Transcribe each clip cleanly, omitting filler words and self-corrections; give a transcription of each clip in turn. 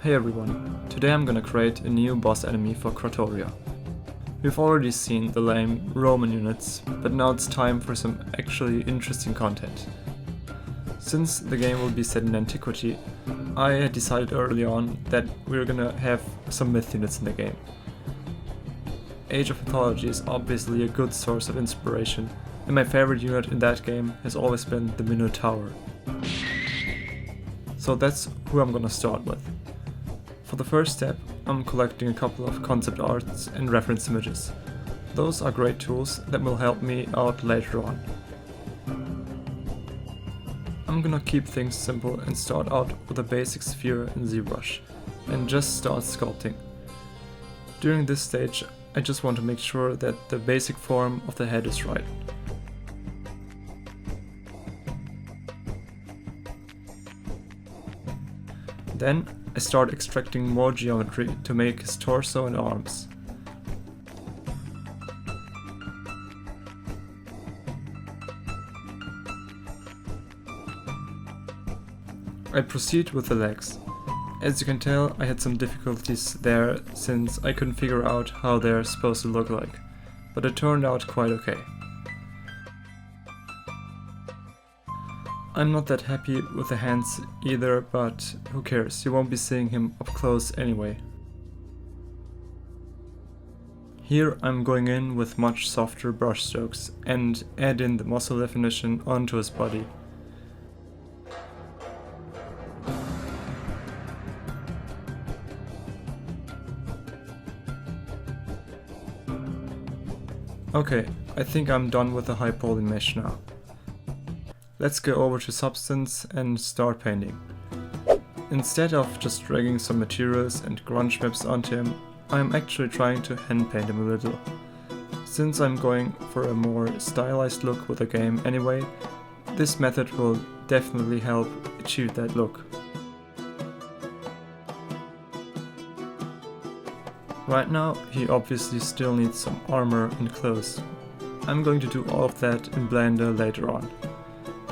Hey everyone, today I'm gonna create a new boss enemy for Kratoria. We've already seen the lame Roman units, but now it's time for some actually interesting content. Since the game will be set in antiquity, I had decided early on that we're gonna have some myth units in the game. Age of Mythology is obviously a good source of inspiration, and my favorite unit in that game has always been the Minotaur. So that's who I'm gonna start with. For the first step, I'm collecting a couple of concept arts and reference images. Those are great tools that will help me out later on. I'm gonna keep things simple and start out with a basic sphere in ZBrush, and just start sculpting. During this stage, I just want to make sure that the basic form of the head is right. Then I start extracting more geometry to make his torso and arms. I proceed with the legs. As you can tell, I had some difficulties there since I couldn't figure out how they're supposed to look like, but it turned out quite okay. I'm not that happy with the hands either, but who cares, you won't be seeing him up close anyway. Here I'm going in with much softer brush strokes and add in the muscle definition onto his body. Okay, I think I'm done with the high poly mesh now. Let's go over to Substance and start painting. Instead of just dragging some materials and grunge maps onto him, I'm actually trying to hand paint him a little. Since I'm going for a more stylized look with the game anyway, this method will definitely help achieve that look. Right now, he obviously still needs some armor and clothes. I'm going to do all of that in Blender later on.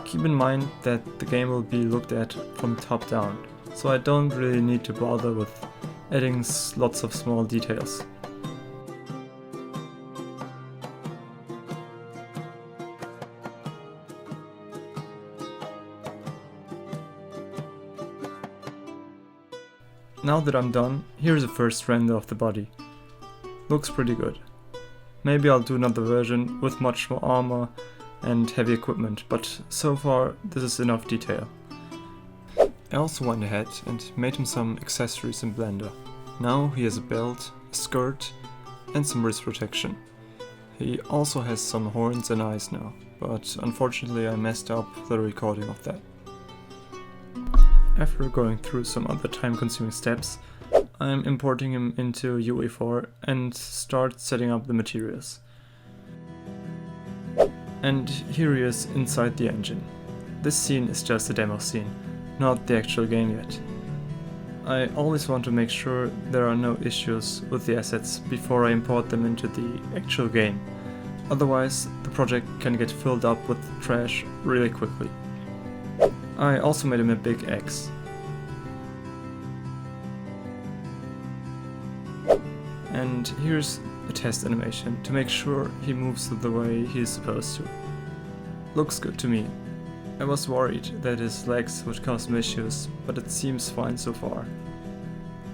Keep in mind that the game will be looked at from top down, so I don't really need to bother with adding lots of small details. Now that I'm done, here's a first render of the body. Looks pretty good. Maybe I'll do another version with much more armor and heavy equipment, but so far this is enough detail. I also went ahead and made him some accessories in Blender. Now he has a belt, a skirt and some wrist protection. He also has some horns and eyes now, but unfortunately I messed up the recording of that. After going through some other time-consuming steps, I'm importing him into UE4 and start setting up the materials. And here he is inside the engine. This scene is just a demo scene, not the actual game yet. I always want to make sure there are no issues with the assets before I import them into the actual game. Otherwise, the project can get filled up with trash really quickly. I also made him a big X. And here's a test animation to make sure he moves the way he's supposed to. Looks good to me. I was worried that his legs would cause some issues, but it seems fine so far.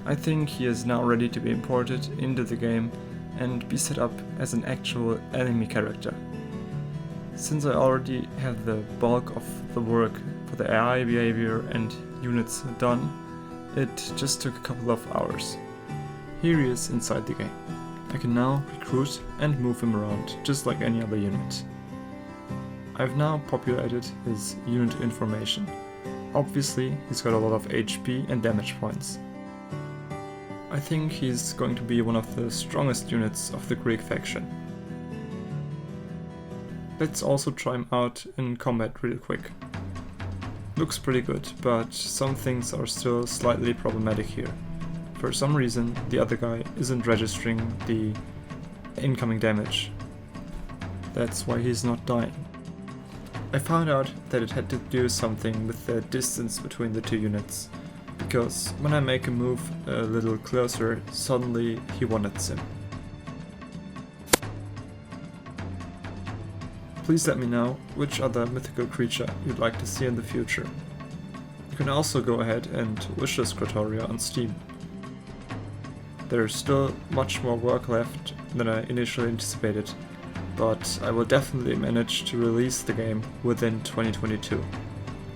I think he is now ready to be imported into the game and be set up as an actual enemy character. Since I already have the bulk of the work for the AI behavior and units done, it just took a couple of hours. Here he is inside the game. I can now recruit and move him around just like any other unit. I've now populated his unit information. Obviously he's got a lot of HP and damage points. I think he's going to be one of the strongest units of the Greek faction. Let's also try him out in combat really quick. Looks pretty good, but some things are still slightly problematic here. For some reason, the other guy isn't registering the incoming damage. That's why he's not dying. I found out that it had to do something with the distance between the two units. because when I make a move a little closer, suddenly he one-hits him. Please let me know which other mythical creature you'd like to see in the future. You can also go ahead and wishlist Kratoria on Steam. There's still much more work left than I initially anticipated, but I will definitely manage to release the game within 2022,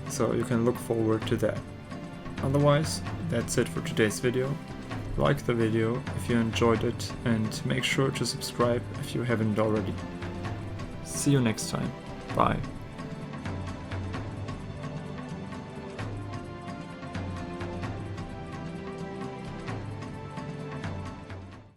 so you can look forward to that. Otherwise, that's it for today's video. Like the video if you enjoyed it, and make sure to subscribe if you haven't already. See you next time. Bye.